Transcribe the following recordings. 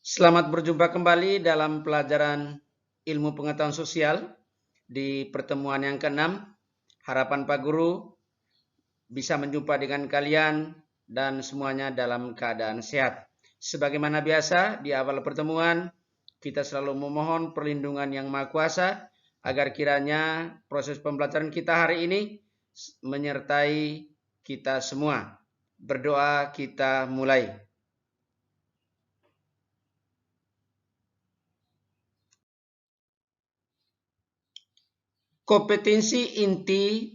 Selamat berjumpa kembali dalam pelajaran ilmu pengetahuan sosial di pertemuan yang ke-6. Harapan Pak Guru bisa menjumpa dengan kalian dan semuanya dalam keadaan sehat. Sebagaimana biasa di awal pertemuan, kita selalu memohon perlindungan Yang Maha Kuasa agar kiranya proses pembelajaran kita hari ini menyertai kita semua. Berdoa kita mulai. Kompetensi inti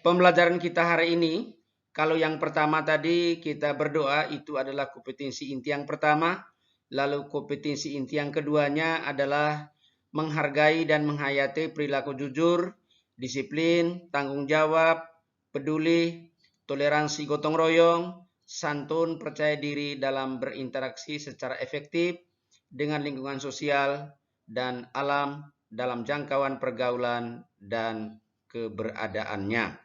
pembelajaran kita hari ini, kalau yang pertama tadi kita berdoa, itu adalah kompetensi inti yang pertama. Lalu kompetensi inti yang keduanya adalah menghargai dan menghayati perilaku jujur, disiplin, tanggung jawab, peduli, toleransi gotong royong, santun, percaya diri dalam berinteraksi secara efektif dengan lingkungan sosial dan alam dalam jangkauan pergaulan dan keberadaannya.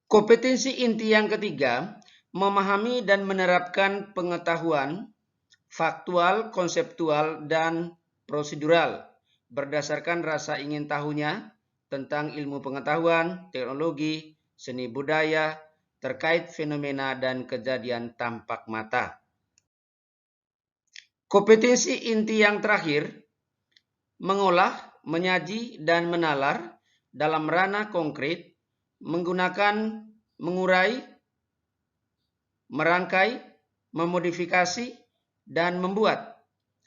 Kompetensi inti yang ketiga, memahami dan menerapkan pengetahuan faktual, konseptual, dan prosedural berdasarkan rasa ingin tahunya tentang ilmu pengetahuan, teknologi, seni budaya, terkait fenomena dan kejadian tampak mata. Kompetensi inti yang terakhir, mengolah, menyaji, dan menalar dalam ranah konkret menggunakan mengurai, merangkai, memodifikasi, dan membuat.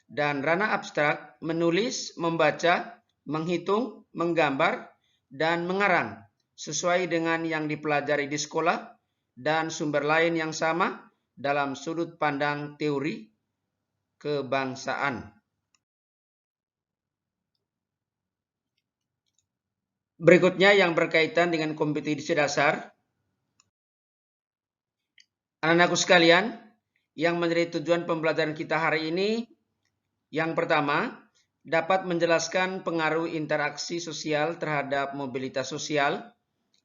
Dan ranah abstrak menulis, membaca, menghitung, menggambar, dan mengarang sesuai dengan yang dipelajari di sekolah dan sumber lain yang sama dalam sudut pandang teori kebangsaan. Berikutnya yang berkaitan dengan kompetensi dasar. Anak-anakku sekalian, yang menjadi tujuan pembelajaran kita hari ini, yang pertama, dapat menjelaskan pengaruh interaksi sosial terhadap mobilitas sosial.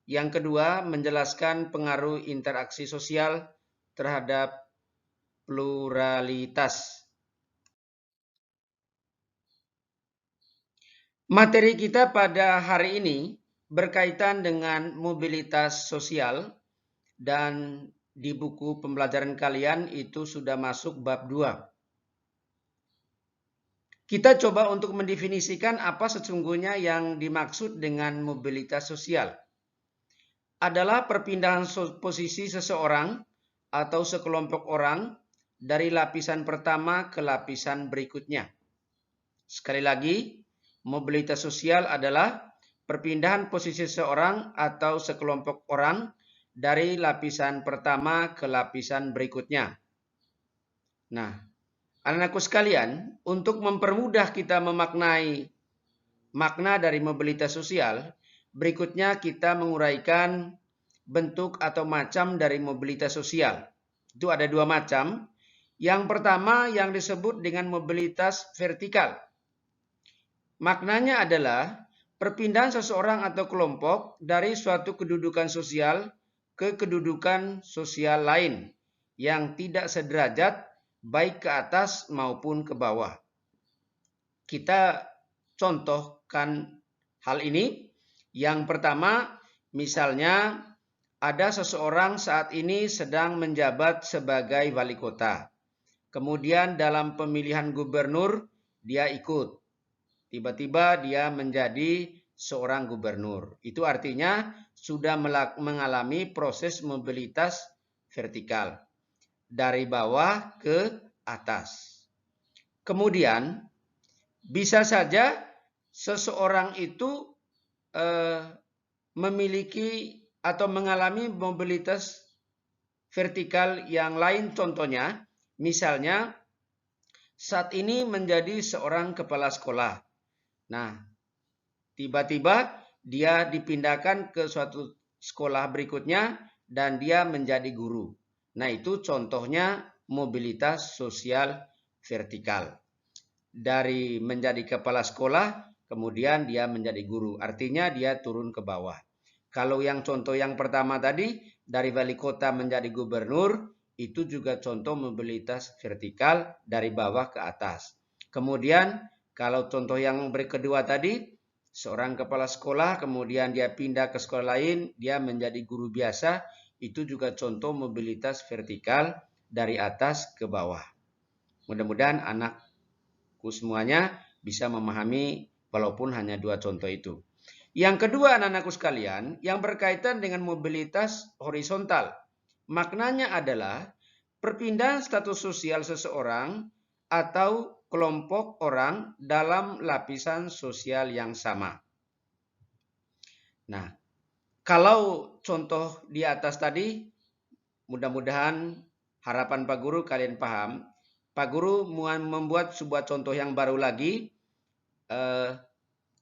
Yang kedua, menjelaskan pengaruh interaksi sosial terhadap pluralitas. Materi kita pada hari ini berkaitan dengan mobilitas sosial dan di buku pembelajaran kalian itu sudah masuk bab 2. Kita coba untuk mendefinisikan apa sesungguhnya yang dimaksud dengan mobilitas sosial. Adalah perpindahan posisi seseorang atau sekelompok orang dari lapisan pertama ke lapisan berikutnya. Sekali lagi, mobilitas sosial adalah perpindahan posisi seseorang atau sekelompok orang dari lapisan pertama ke lapisan berikutnya. Nah, anak-anakku sekalian, untuk mempermudah kita memaknai makna dari mobilitas sosial, berikutnya kita menguraikan bentuk atau macam dari mobilitas sosial. Itu ada 2 macam. Yang pertama yang disebut dengan mobilitas vertikal. Maknanya adalah perpindahan seseorang atau kelompok dari suatu kedudukan sosial ke kedudukan sosial lain yang tidak sederajat baik ke atas maupun ke bawah. Kita contohkan hal ini. Yang pertama, misalnya ada seseorang saat ini sedang menjabat sebagai wali kota. Kemudian dalam pemilihan gubernur dia ikut. Tiba-tiba dia menjadi seorang gubernur. Itu artinya sudah mengalami proses mobilitas vertikal. Dari bawah ke atas. Kemudian bisa saja seseorang itu memiliki atau mengalami mobilitas vertikal yang lain, contohnya misalnya saat ini menjadi seorang kepala sekolah. Nah, tiba-tiba dia dipindahkan ke suatu sekolah berikutnya dan dia menjadi guru. Nah, itu contohnya mobilitas sosial vertikal. Dari menjadi kepala sekolah, kemudian dia menjadi guru. Artinya dia turun ke bawah. Kalau yang contoh yang pertama tadi, dari wali kota menjadi gubernur, Itu juga contoh mobilitas vertikal dari bawah ke atas. Kemudian kalau contoh yang kedua tadi, seorang kepala sekolah kemudian dia pindah ke sekolah lain, dia menjadi guru biasa, itu juga contoh mobilitas vertikal dari atas ke bawah. Mudah-mudahan anakku semuanya bisa memahami walaupun hanya dua contoh itu. Yang kedua anak-anakku sekalian, yang berkaitan dengan mobilitas horizontal. Maknanya adalah perpindahan status sosial seseorang atau kelompok orang dalam lapisan sosial yang sama. Nah, kalau contoh di atas tadi, mudah-mudahan harapan Pak Guru kalian paham. Pak Guru membuat sebuah contoh yang baru lagi.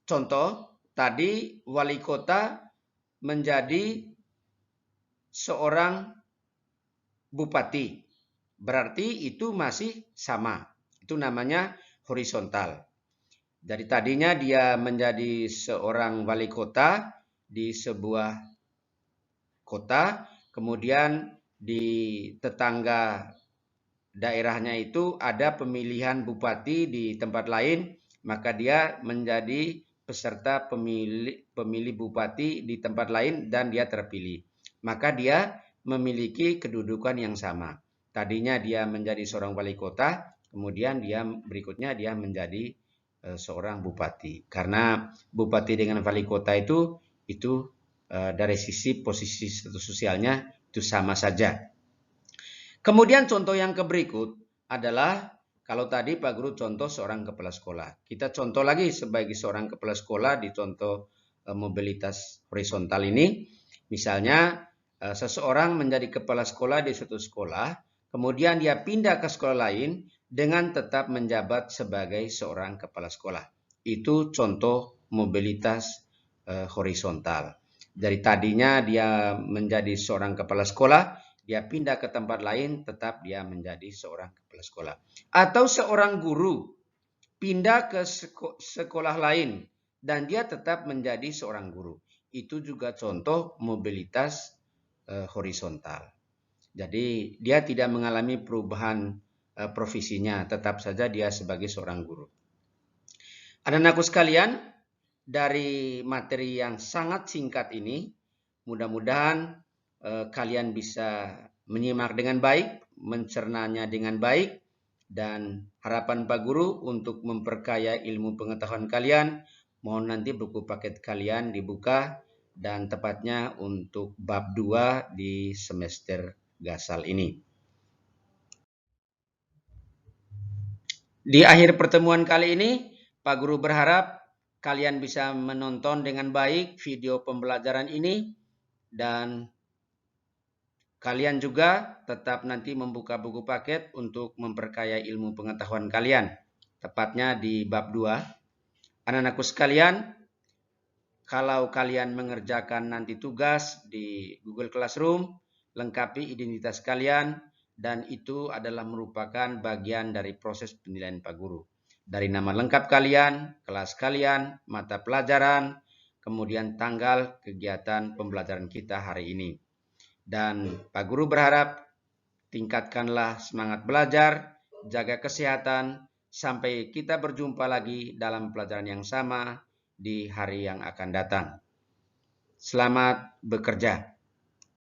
Contoh, tadi wali kota menjadi seorang bupati. Berarti itu masih sama. Itu namanya horizontal. Jadi tadinya dia menjadi seorang wali kota di sebuah kota, kemudian di tetangga daerahnya itu ada pemilihan bupati di tempat lain, maka dia menjadi peserta pemilih bupati di tempat lain dan dia terpilih. Maka dia memiliki kedudukan yang sama. Tadinya dia menjadi seorang wali kota, kemudian dia berikutnya dia menjadi seorang bupati. Karena bupati dengan wali kota itu dari sisi posisi status sosialnya itu sama saja. Kemudian contoh yang berikut adalah kalau tadi Pak Guru contoh seorang kepala sekolah. Kita contoh lagi sebagai seorang kepala sekolah di contoh mobilitas horizontal ini. Misalnya seseorang menjadi kepala sekolah di suatu sekolah, kemudian dia pindah ke sekolah lain dengan tetap menjabat sebagai seorang kepala sekolah. Itu contoh mobilitas horizontal. Dari tadinya dia menjadi seorang kepala sekolah, dia pindah ke tempat lain, tetap dia menjadi seorang kepala sekolah. Atau seorang guru pindah ke sekolah lain dan dia tetap menjadi seorang guru. Itu juga contoh mobilitas horizontal. Jadi dia tidak mengalami perubahan profesinya, tetap saja dia sebagai seorang guru. Anak-anakku sekalian, dari materi yang sangat singkat ini, mudah-mudahan kalian bisa menyimak dengan baik, mencernanya dengan baik, dan harapan Pak Guru untuk memperkaya ilmu pengetahuan kalian, mohon nanti buku paket kalian dibuka, dan tepatnya untuk bab 2 di semester Gasal ini. Di akhir pertemuan kali ini, Pak Guru berharap kalian bisa menonton dengan baik video pembelajaran ini, dan kalian juga tetap nanti membuka buku paket untuk memperkaya ilmu pengetahuan kalian. Tepatnya di bab 2. Anak-anakku sekalian, kalau kalian mengerjakan nanti tugas di Google Classroom, lengkapi identitas kalian, dan itu adalah merupakan bagian dari proses penilaian Pak Guru. Dari nama lengkap kalian, kelas kalian, mata pelajaran, kemudian tanggal kegiatan pembelajaran kita hari ini. Dan Pak Guru berharap tingkatkanlah semangat belajar, jaga kesehatan, sampai kita berjumpa lagi dalam pelajaran yang sama di hari yang akan datang. Selamat bekerja.